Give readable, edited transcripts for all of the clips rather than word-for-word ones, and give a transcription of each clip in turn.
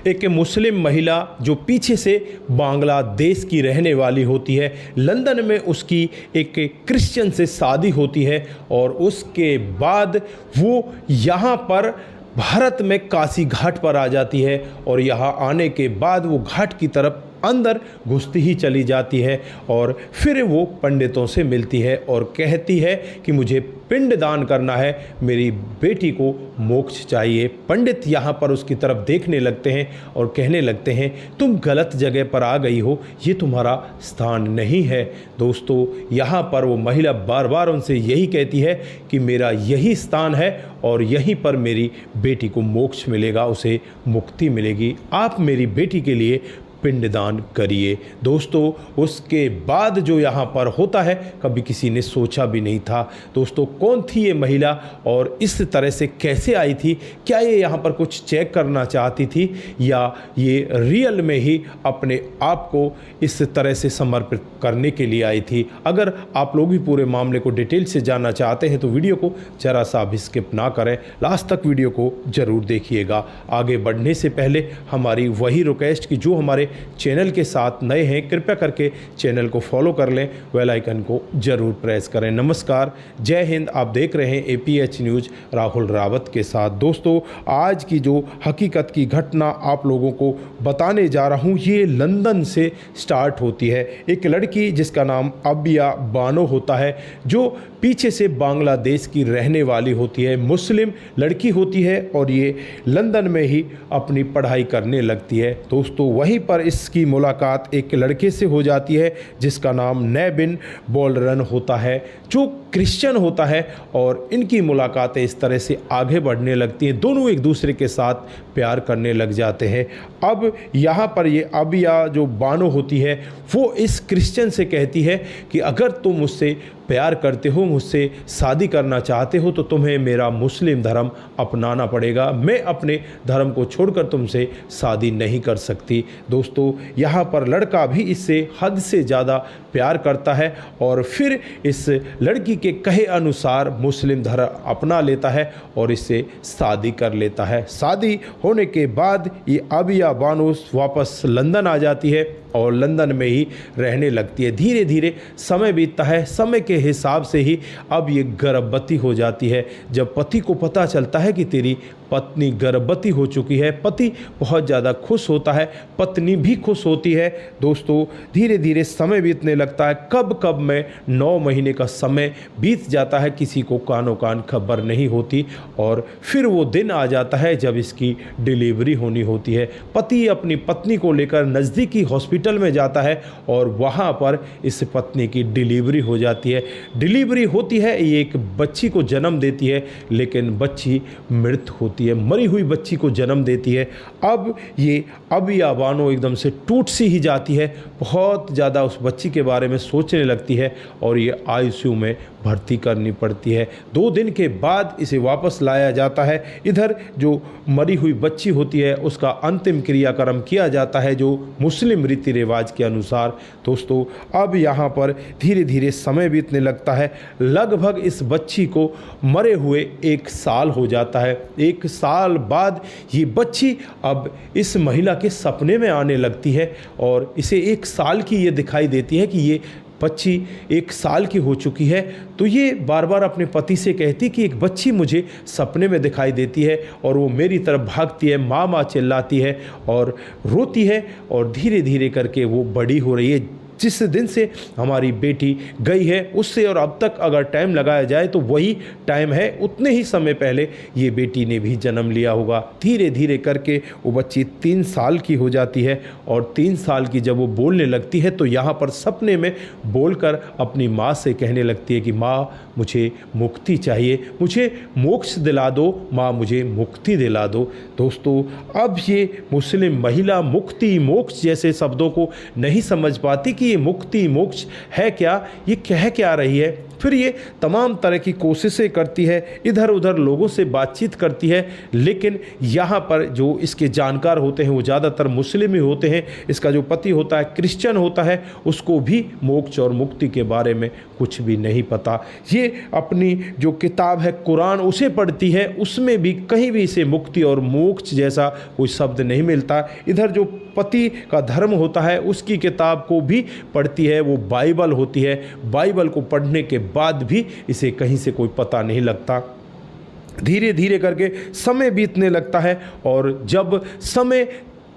एक मुस्लिम महिला जो पीछे से बांग्लादेश की रहने वाली होती है, लंदन में उसकी एक क्रिश्चियन से शादी होती है और उसके बाद वो यहाँ पर भारत में काशी घाट पर आ जाती है और यहाँ आने के बाद वो घाट की तरफ अंदर घुसती ही चली जाती है और फिर वो पंडितों से मिलती है और कहती है कि मुझे पिंडदान करना है, मेरी बेटी को मोक्ष चाहिए। पंडित यहाँ पर उसकी तरफ देखने लगते हैं और कहने लगते हैं, तुम गलत जगह पर आ गई हो, ये तुम्हारा स्थान नहीं है। दोस्तों, यहाँ पर वो महिला बार बार उनसे यही कहती है कि मेरा यही स्थान है और यहीं पर मेरी बेटी को मोक्ष मिलेगा, उसे मुक्ति मिलेगी, आप मेरी बेटी के लिए पिंडदान करिए। दोस्तों, उसके बाद जो यहाँ पर होता है कभी किसी ने सोचा भी नहीं था। दोस्तों, कौन थी ये महिला और इस तरह से कैसे आई थी? क्या ये यहाँ पर कुछ चेक करना चाहती थी या ये रियल में ही अपने आप को इस तरह से समर्पित करने के लिए आई थी? अगर आप लोग भी पूरे मामले को डिटेल से जानना चाहते हैं तो वीडियो को जरा सा भी स्किप ना करें, लास्ट तक वीडियो को ज़रूर देखिएगा। आगे बढ़ने से पहले हमारी वही रिक्वेस्ट कि जो हमारे चैनल के साथ नए हैं कृपया करके चैनल को फॉलो कर लें, बेल आइकन को जरूर प्रेस करें। नमस्कार, जय हिंद। आप देख रहे हैं APH न्यूज़ राहुल रावत के साथ। दोस्तों, आज की जो हकीकत की घटना आप लोगों को बताने जा रहा हूँ ये लंदन से स्टार्ट होती है। एक लड़की जिसका नाम अबिया बानो होता है, जो पीछे से बांग्लादेश की रहने वाली होती है, मुस्लिम लड़की होती है और ये लंदन में ही अपनी पढ़ाई करने लगती है। दोस्तों, वहीं पर इसकी मुलाकात एक लड़के से हो जाती है जिसका नाम नेबिन बोलरन होता है, जो क्रिश्चियन होता है और इनकी मुलाकातें इस तरह से आगे बढ़ने लगती हैं। दोनों एक दूसरे के साथ प्यार करने लग जाते हैं। अब यहाँ पर ये अबिया जो बानो होती है वो इस क्रिश्चियन से कहती है कि अगर तुम मुझसे प्यार करते हो, मुझसे शादी करना चाहते हो तो तुम्हें मेरा मुस्लिम धर्म अपनाना पड़ेगा, मैं अपने धर्म को छोड़कर तुमसे शादी नहीं कर सकती। दोस्तों, यहाँ पर लड़का भी इससे हद से ज़्यादा प्यार करता है और फिर इस लड़की के कहे अनुसार मुस्लिम धर्म अपना लेता है और इससे शादी कर लेता है। शादी होने के बाद ये अबिया बानो वापस लंदन आ जाती है और लंदन में ही रहने लगती है। धीरे धीरे समय बीतता है, समय के हिसाब से ही अब ये गर्भवती हो जाती है। जब पति को पता चलता है कि तेरी पत्नी गर्भवती हो चुकी है, पति बहुत ज़्यादा खुश होता है, पत्नी भी खुश होती है। दोस्तों, धीरे धीरे समय बीतने लगता है, कब कब में 9 महीने का समय बीत जाता है, किसी को कानो कान खबर नहीं होती और फिर वो दिन आ जाता है जब इसकी डिलीवरी होनी होती है। पति अपनी पत्नी को लेकर नज़दीकी हॉस्पिटल में जाता है और वहाँ पर इस पत्नी की डिलीवरी हो जाती है। डिलीवरी होती है, ये एक बच्ची को जन्म देती है, लेकिन बच्ची मृत होती है, मरी हुई बच्ची को जन्म देती है। अब ये अबिया बानो एकदम से टूट सी ही जाती है, बहुत ज़्यादा उस बच्ची के बारे में सोचने लगती है और ये ICU में भर्ती करनी पड़ती है। 2 दिन के बाद इसे वापस लाया जाता है। इधर जो मरी हुई बच्ची होती है उसका अंतिम क्रियाक्रम किया जाता है जो मुस्लिम रीति रिवाज के अनुसार। दोस्तों, अब यहाँ पर धीरे धीरे समय बीतने लगता है, लगभग इस बच्ची को मरे हुए 1 साल हो जाता है। 1 साल बाद ये बच्ची अब इस महिला के सपने में आने लगती है और इसे 1 साल की ये दिखाई देती है कि ये बच्ची 1 साल की हो चुकी है। तो ये बार बार अपने पति से कहती कि एक बच्ची मुझे सपने में दिखाई देती है और वो मेरी तरफ भागती है, माँ माँ चिल्लाती है और रोती है और धीरे धीरे करके वो बड़ी हो रही है। जिस दिन से हमारी बेटी गई है उससे और अब तक अगर टाइम लगाया जाए तो वही टाइम है, उतने ही समय पहले ये बेटी ने भी जन्म लिया होगा। धीरे धीरे करके वो बच्ची 3 साल की हो जाती है और 3 साल की जब वो बोलने लगती है तो यहाँ पर सपने में बोलकर अपनी माँ से कहने लगती है कि माँ, मुझे मुक्ति चाहिए, मुझे मोक्ष दिला दो, माँ मुझे मुक्ति दिला दो। दोस्तों, अब ये मुस्लिम महिला मुक्ति मोक्ष जैसे शब्दों को नहीं समझ पाती कि ये मुक्ति मोक्ष है क्या, ये कह क्या रही है। फिर ये तमाम तरह की कोशिशें करती है, इधर उधर लोगों से बातचीत करती है, लेकिन यहाँ पर जो इसके जानकार होते हैं वो ज़्यादातर मुस्लिम ही होते हैं। इसका जो पति होता है क्रिश्चियन होता है, उसको भी मोक्ष और मुक्ति के बारे में कुछ भी नहीं पता। ये अपनी जो किताब है कुरान उसे पढ़ती है, उसमें भी कहीं भी इसे मुक्ति और मोक्ष जैसा कोई शब्द नहीं मिलता। इधर जो पति का धर्म होता है उसकी किताब को भी पढ़ती है, वो बाइबल होती है। बाइबल को पढ़ने के बाद भी इसे कहीं से कोई पता नहीं लगता। धीरे धीरे करके समय बीतने लगता है और जब समय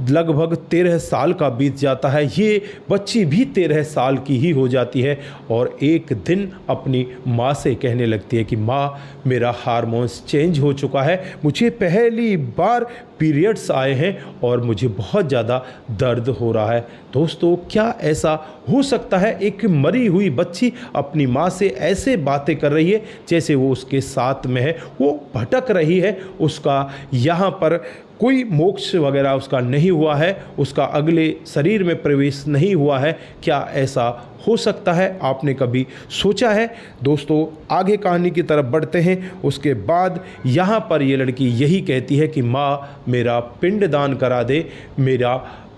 लगभग 13 साल का बीत जाता है, ये बच्ची भी 13 साल की ही हो जाती है और एक दिन अपनी माँ से कहने लगती है कि माँ, मेरा हार्मोन्स चेंज हो चुका है, मुझे पहली बार पीरियड्स आए हैं और मुझे बहुत ज़्यादा दर्द हो रहा है। दोस्तों, क्या ऐसा हो सकता है? एक मरी हुई बच्ची अपनी माँ से ऐसे बातें कर रही है जैसे वो उसके साथ में है, वो भटक रही है, उसका यहाँ पर कोई मोक्ष वगैरह उसका नहीं हुआ है, उसका अगले शरीर में प्रवेश नहीं हुआ है। क्या ऐसा हो सकता है? आपने कभी सोचा है? दोस्तों, आगे कहानी की तरफ बढ़ते हैं। उसके बाद यहाँ पर ये लड़की यही कहती है कि माँ, मेरा पिंडदान करा दे, मेरा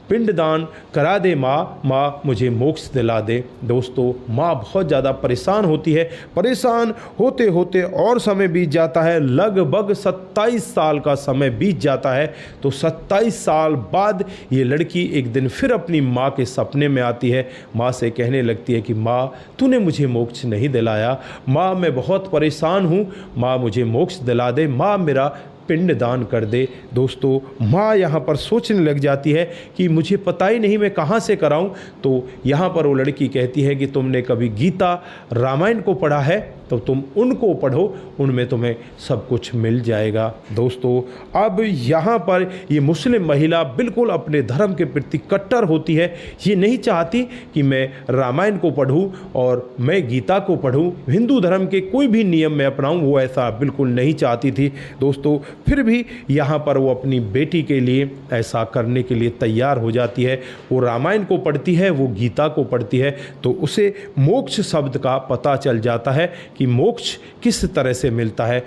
पिंडदान करा दे माँ, मुझे मोक्ष दिला दे। दोस्तों, माँ बहुत ज़्यादा परेशान होती है। परेशान होते होते और समय बीत जाता है, लगभग 27 साल का समय बीत जाता है। तो 27 साल बाद ये लड़की एक दिन फिर अपनी माँ के सपने में आती है। माँ से कहने लगती है कि माँ, तूने मुझे मोक्ष नहीं दिलाया, माँ मैं बहुत परेशान हूँ, माँ मुझे मोक्ष दिला दे, माँ मेरा पिंडदान कर दे। दोस्तों, माँ यहाँ पर सोचने लग जाती है कि मुझे पता ही नहीं मैं कहाँ से कराऊं। तो यहाँ पर वो लड़की कहती है कि तुमने कभी गीता रामायण को पढ़ा है तो तुम उनको पढ़ो, उनमें तुम्हें सब कुछ मिल जाएगा। दोस्तों, अब यहाँ पर ये मुस्लिम महिला बिल्कुल अपने धर्म के प्रति कट्टर होती है। ये नहीं चाहती कि मैं रामायण को पढ़ूँ और मैं गीता को पढ़ूँ, हिंदू धर्म के कोई भी नियम में अपनाऊँ, वो ऐसा बिल्कुल नहीं चाहती थी। दोस्तों, फिर भी यहाँ पर वो अपनी बेटी के लिए ऐसा करने के लिए तैयार हो जाती है। वो रामायण को पढ़ती है, वो गीता को पढ़ती है, तो उसे मोक्ष शब्द का पता चल जाता है कि मोक्ष किस तरह से मिलता है।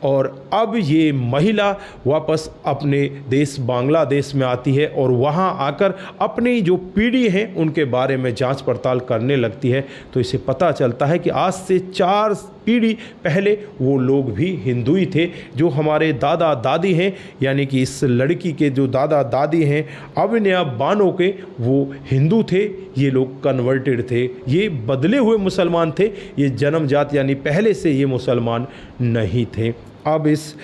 और अब ये महिला वापस अपने देश बांग्लादेश में आती है और वहाँ आकर अपनी जो पीढ़ी है उनके बारे में जांच पड़ताल करने लगती है। तो इसे पता चलता है कि आज से 4 पीढ़ी पहले वो लोग भी हिंदू ही थे। जो हमारे दादा दादी हैं, यानी कि इस लड़की के जो दादा दादी हैं अविनया बानो के, वो हिंदू थे, ये लोग कन्वर्टेड थे, ये बदले हुए मुसलमान थे, ये जन्मजात यानी पहले से ये मुसलमान नहीं थे। अब इस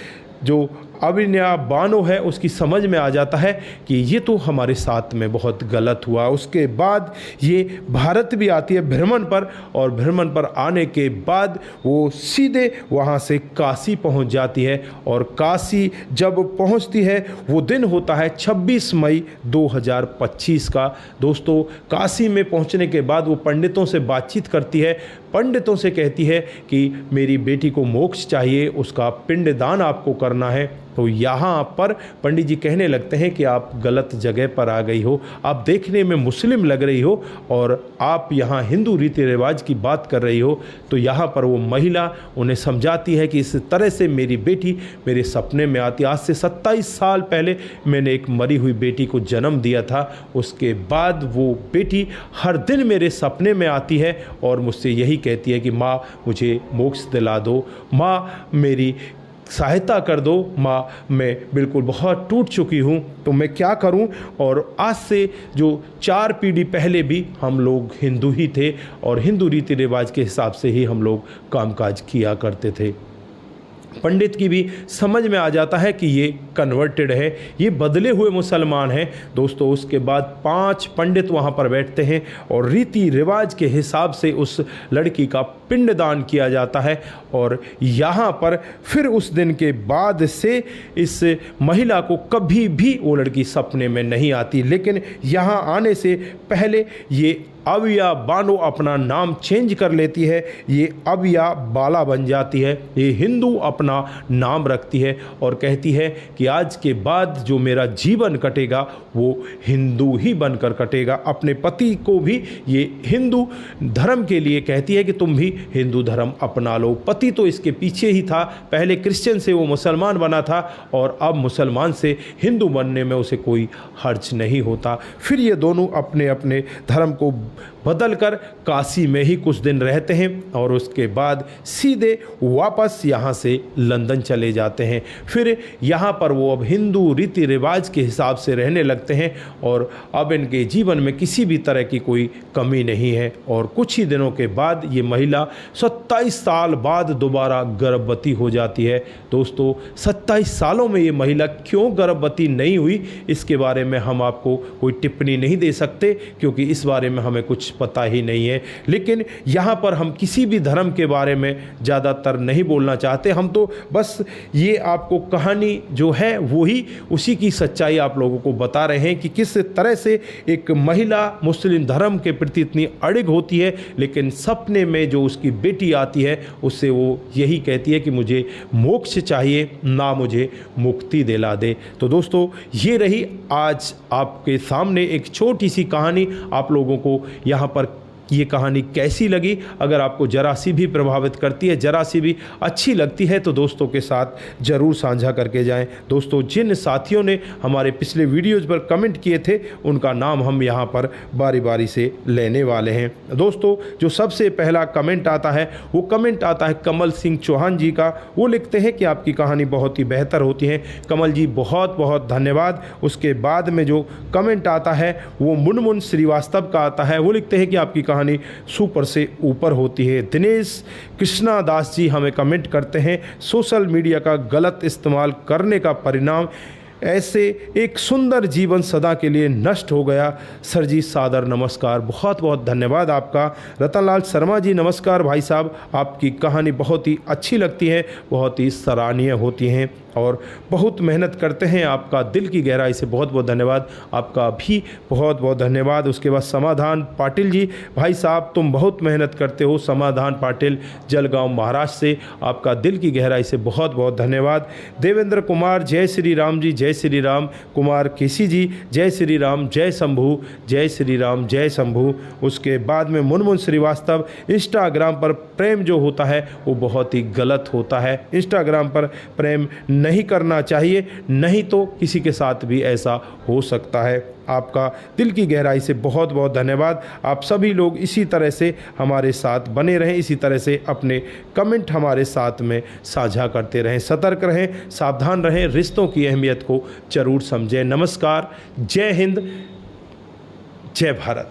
जो अविनया बानो है उसकी समझ में आ जाता है कि ये तो हमारे साथ में बहुत गलत हुआ। उसके बाद ये भारत भी आती है भ्रमण पर, और भ्रमण पर आने के बाद वो सीधे वहाँ से काशी पहुँच जाती है। और काशी जब पहुँचती है वो दिन होता है 26 मई 2025 का। दोस्तों, काशी में पहुँचने के बाद वो पंडितों से बातचीत करती है, पंडितों से कहती है कि मेरी बेटी को मोक्ष चाहिए, उसका पिंडदान आपको करना है। तो यहाँ पर पंडित जी कहने लगते हैं कि आप गलत जगह पर आ गई हो, आप देखने में मुस्लिम लग रही हो और आप यहाँ हिंदू रीति रिवाज की बात कर रही हो। तो यहाँ पर वो महिला उन्हें समझाती है कि इस तरह से मेरी बेटी मेरे सपने में आती। आज से 27 साल पहले मैंने एक मरी हुई बेटी को जन्म दिया था, उसके बाद वो बेटी हर दिन मेरे सपने में आती है और मुझसे यही कहती है कि माँ मुझे मोक्ष दिला दो, माँ मेरी सहायता कर दो, माँ मैं बिल्कुल बहुत टूट चुकी हूँ, तो मैं क्या करूँ। और आज से जो 4 पीढ़ी पहले भी हम लोग हिंदू ही थे और हिंदू रीति रिवाज के हिसाब से ही हम लोग कामकाज किया करते थे। पंडित की भी समझ में आ जाता है कि ये कन्वर्टेड है, ये बदले हुए मुसलमान हैं। दोस्तों, उसके बाद 5 पंडित वहाँ पर बैठते हैं और रीति रिवाज के हिसाब से उस लड़की का पिंडदान किया जाता है। और यहाँ पर फिर उस दिन के बाद से इस महिला को कभी भी वो लड़की सपने में नहीं आती। लेकिन यहाँ आने से पहले ये अविया बानो अपना नाम चेंज कर लेती है, ये अविया बाला बन जाती है, ये हिंदू अपना नाम रखती है और कहती है कि आज के बाद जो मेरा जीवन कटेगा वो हिंदू ही बनकर कटेगा। अपने पति को भी ये हिंदू धर्म के लिए कहती है कि तुम भी हिंदू धर्म अपना लो। पति तो इसके पीछे ही था, पहले क्रिश्चियन से वो मुसलमान बना था और अब मुसलमान से हिंदू बनने में उसे कोई हर्ज नहीं होता। फिर ये दोनों अपने अपने धर्म को बदलकर काशी में ही कुछ दिन रहते हैं और उसके बाद सीधे वापस यहाँ से लंदन चले जाते हैं। फिर यहाँ पर वो अब हिंदू रीति रिवाज के हिसाब से रहने लगते हैं और अब इनके जीवन में किसी भी तरह की कोई कमी नहीं है। और कुछ ही दिनों के बाद ये महिला 27 साल बाद दोबारा गर्भवती हो जाती है। दोस्तों 27 सालों में ये महिला क्यों गर्भवती नहीं हुई, इसके बारे में हम आपको कोई टिप्पणी नहीं दे सकते क्योंकि इस बारे में हमें कुछ पता ही नहीं है। लेकिन यहाँ पर हम किसी भी धर्म के बारे में ज़्यादातर नहीं बोलना चाहते, हम तो बस ये आपको कहानी जो है वही उसी की सच्चाई आप लोगों को बता रहे हैं कि किस तरह से एक महिला मुस्लिम धर्म के प्रति इतनी अड़िग होती है, लेकिन सपने में जो उसकी बेटी आती है उससे वो यही कहती है कि मुझे मोक्ष चाहिए, ना मुझे मुक्ति दिला दे। तो दोस्तों ये रही आज आपके सामने एक छोटी सी कहानी। आप लोगों को यहाँ पर ये कहानी कैसी लगी? अगर आपको जरा सी भी प्रभावित करती है, जरा सी भी अच्छी लगती है तो दोस्तों के साथ ज़रूर साझा करके जाएं। दोस्तों जिन साथियों ने हमारे पिछले वीडियोज़ पर कमेंट किए थे उनका नाम हम यहाँ पर बारी बारी से लेने वाले हैं। दोस्तों जो सबसे पहला कमेंट आता है वो कमेंट आता है कमल सिंह चौहान जी का। वो लिखते हैं कि आपकी कहानी बहुत ही बेहतर होती है। कमल जी बहुत बहुत धन्यवाद। उसके बाद में जो कमेंट आता है वो मुनमुन श्रीवास्तव का आता है। वो लिखते हैं कि आपकी कहानी सुपर से ऊपर होती है। दिनेश कृष्णा दास जी हमें कमेंट करते हैं, सोशल मीडिया का गलत इस्तेमाल करने का परिणाम ऐसे एक सुंदर जीवन सदा के लिए नष्ट हो गया। सर जी सादर नमस्कार। बहुत बहुत धन्यवाद आपका। रतनलाल शर्मा जी नमस्कार भाई साहब, आपकी कहानी बहुत ही अच्छी लगती है, बहुत ही सराहनीय होती हैं और बहुत मेहनत करते हैं। आपका दिल की गहराई से बहुत बहुत धन्यवाद। आपका भी बहुत बहुत धन्यवाद। उसके बाद समाधान पाटिल जी, भाई साहब तुम बहुत मेहनत करते हो। समाधान पाटिल जलगांव महाराष्ट्र से, आपका दिल की गहराई से बहुत बहुत धन्यवाद। देवेंद्र कुमार जय श्री राम जी, जय श्री राम। कुमार केसी जी जय श्री राम, जय शंभू, जय श्री राम, जय शंभू। उसके बाद में मुनमुन श्रीवास्तव, इंस्टाग्राम पर प्रेम जो होता है वो बहुत ही गलत होता है। इंस्टाग्राम पर प्रेम नहीं करना चाहिए, नहीं तो किसी के साथ भी ऐसा हो सकता है। आपका दिल की गहराई से बहुत बहुत धन्यवाद। आप सभी लोग इसी तरह से हमारे साथ बने रहें, इसी तरह से अपने कमेंट हमारे साथ में साझा करते रहें। सतर्क रहें, सावधान रहें, रिश्तों की अहमियत को जरूर समझें। नमस्कार, जय हिंद, जय भारत।